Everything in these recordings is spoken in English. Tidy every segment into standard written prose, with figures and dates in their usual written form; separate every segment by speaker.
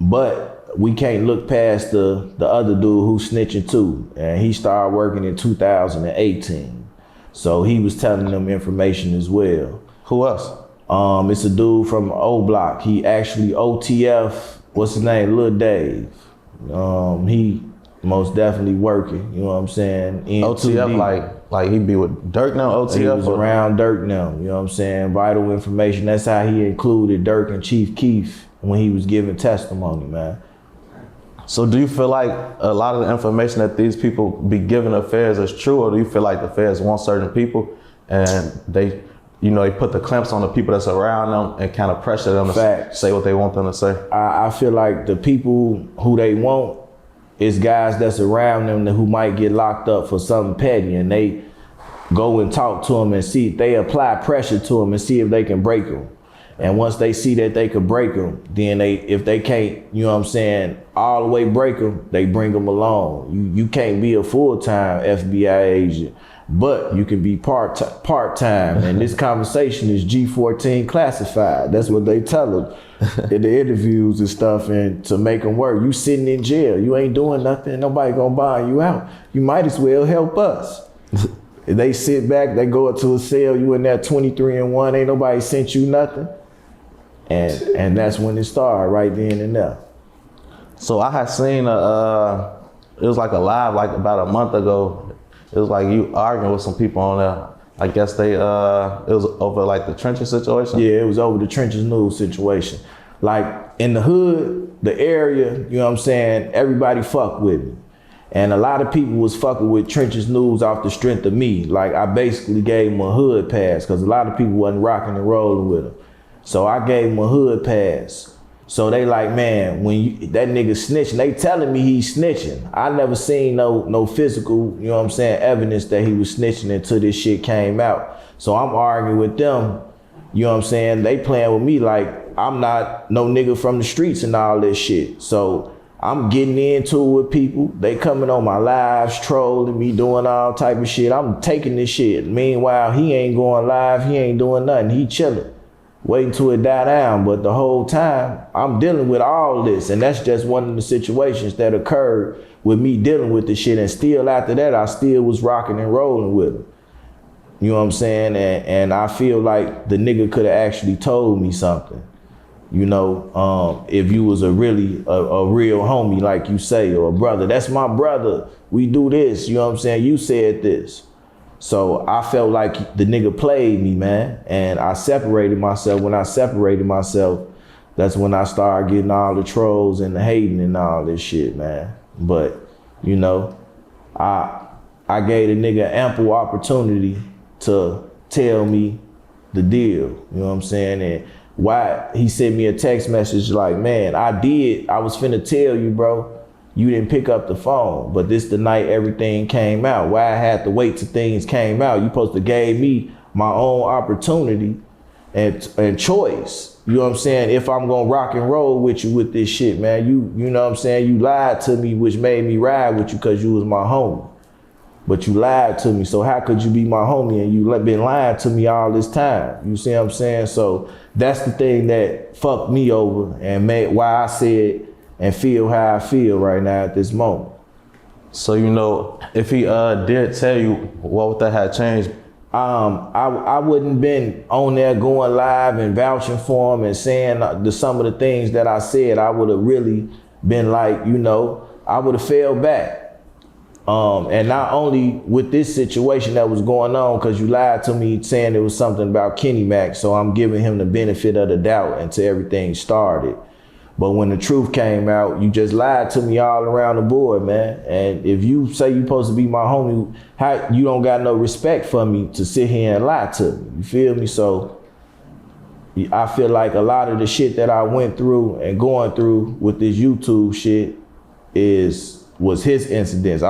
Speaker 1: But we can't look past the other dude who's snitching too. And he started working in 2018. So he was telling them information as well.
Speaker 2: Who else?
Speaker 1: It's a dude from O Block. He actually OTF, what's his name? Lil Dave. He most definitely working, you know what I'm saying?
Speaker 2: OTF like he be with Durk now, OTF?
Speaker 1: He was around Durk now, you know what I'm saying? Vital information. That's how he included Durk and Chief Keef when he was giving testimony, man.
Speaker 2: So do you feel like a lot of the information that these people be giving the feds is true, or do you feel like the feds want certain people and they, you know, they put the clamps on the people that's around them and kind of pressure them to say what they want them to say?
Speaker 1: I feel like the people who they want is guys that's around them who might get locked up for something petty, and they go and talk to them and see, they apply pressure to them and see if they can break them. And once they see that they could break them, then if they can't, you know what I'm saying, all the way break them, they bring them along. You can't be a full-time FBI agent, but you can be part-time. And this conversation is G14 classified. That's what they tell them in the interviews and stuff, and to make them work. You sitting in jail, you ain't doing nothing, nobody gonna buy you out. You might as well help us. They sit back, they go into a cell, you in there 23-1, ain't nobody sent you nothing. And that's when it started, right then and there.
Speaker 2: So I had seen it was like a live like about a month ago. It was like you arguing with some people on there. I guess they, it was over like the trenches situation?
Speaker 1: Yeah, it was over the trenches news situation. Like in the hood, the area, you know what I'm saying, everybody fucked with me. And a lot of people was fucking with trenches news off the strength of me. Like I basically gave them a hood pass because a lot of people wasn't rocking and rolling with them. So I gave him a hood pass. So they like, man, when that nigga snitching, they telling me he's snitching. I never seen no physical, you know what I'm saying, evidence that he was snitching until this shit came out. So I'm arguing with them, you know what I'm saying? They playing with me like I'm not no nigga from the streets and all this shit. So I'm getting into it with people. They coming on my lives, trolling me, doing all type of shit. I'm taking this shit. Meanwhile, he ain't going live, he ain't doing nothing, he chilling. Waiting till it die down, but the whole time I'm dealing with all this, and that's just one of the situations that occurred with me dealing with the shit. And still after that, I still was rocking and rolling with him. You know what I'm saying? And I feel like the nigga could have actually told me something. You know, if you was a real homie, like you say, or a brother. That's my brother. We do this. You know what I'm saying? You said this. So I felt like the nigga played me, man, and I separated myself. When I separated myself, that's when I started getting all the trolls and the hating and all this shit, man. But, you know, I gave the nigga ample opportunity to tell me the deal, you know what I'm saying? And why he sent me a text message like, man, I was finna tell you, bro, you didn't pick up the phone, but this the night everything came out. Why I had to wait till things came out? You supposed to gave me my own opportunity and choice. You know what I'm saying? If I'm gonna rock and roll with you with this shit, man, you know what I'm saying? You lied to me, which made me ride with you because you was my homie. But you lied to me, so how could you be my homie and you been lying to me all this time? You see what I'm saying? So that's the thing that fucked me over and made why I said and feel how I feel right now at this moment.
Speaker 2: So, you know, if he did tell you what would that have changed?
Speaker 1: I wouldn't been on there going live and vouching for him and saying some of the things that I said. I would have really been like, you know, I would have fell back. And not only with this situation that was going on, because you lied to me saying it was something about Kenny Mac, so I'm giving him the benefit of the doubt until everything started. But when the truth came out, you just lied to me all around the board, man. And if you say you supposed to be my homie, how you don't got no respect for me to sit here and lie to me, you feel me? So I feel like a lot of the shit that I went through and going through with this YouTube shit was his incidents.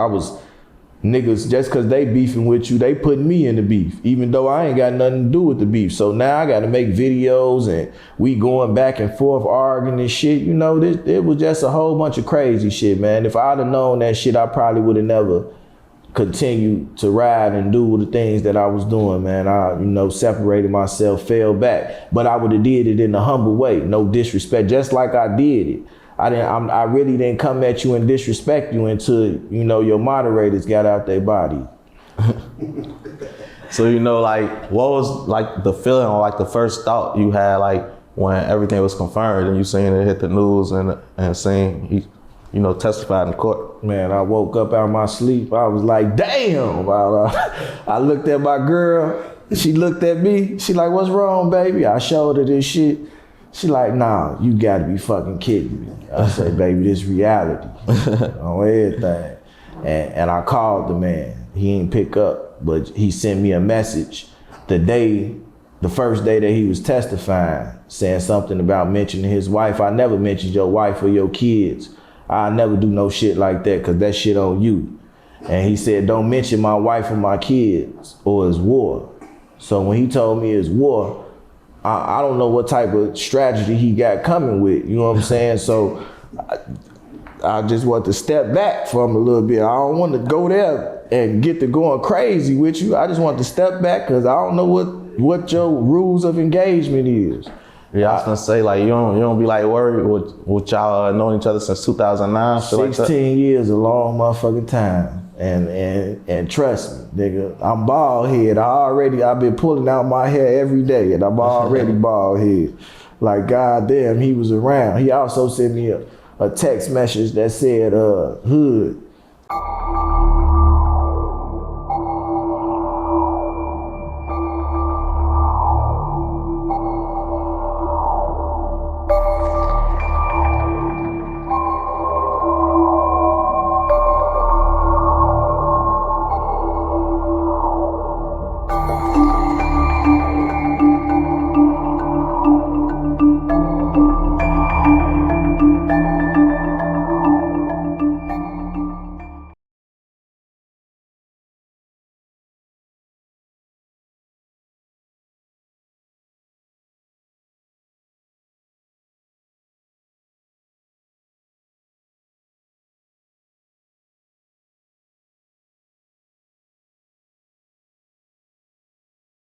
Speaker 1: Niggas, just cause they beefing with you, they putting me in the beef, even though I ain't got nothing to do with the beef. So now I gotta make videos and we going back and forth arguing and shit. You know, it was just a whole bunch of crazy shit, man. If I'd have known that shit, I probably would have never continued to ride and do the things that I was doing, man. I, you know, separated myself, fell back, but I would have did it in a humble way, no disrespect, just like I did it. I really didn't come at you and disrespect you until, you know, your moderators got out their body.
Speaker 2: So, you know, like, what was like the feeling or like the first thought you had, like when everything was confirmed and you seen it hit the news and seen he, you know, testified in court?
Speaker 1: Man, I woke up out of my sleep. I was like, damn. I looked at my girl. She looked at me. She like, what's wrong, baby? I showed her this shit. She like, nah, you gotta be fucking kidding me. I say, baby, this reality on everything. And I called the man. He didn't pick up, but he sent me a message the first day that he was testifying, saying something about mentioning his wife. I never mentioned your wife or your kids. I never do no shit like that, cause that shit on you. And he said, don't mention my wife or my kids or it's war. So when he told me it's war, I don't know what type of strategy he got coming with, you know what I'm saying? So I just want to step back from a little bit. I don't want to go there and get to going crazy with you. I just want to step back because I don't know what your rules of engagement is.
Speaker 2: Yeah, I was gonna say, like, you don't be like worried with y'all knowing each other since 2009.
Speaker 1: 16 years, a long motherfucking time. And trust me, nigga, I'm bald head. I've been pulling out my hair every day and I'm already bald head. Like, goddamn, he was around. He also sent me a text message that said, hood.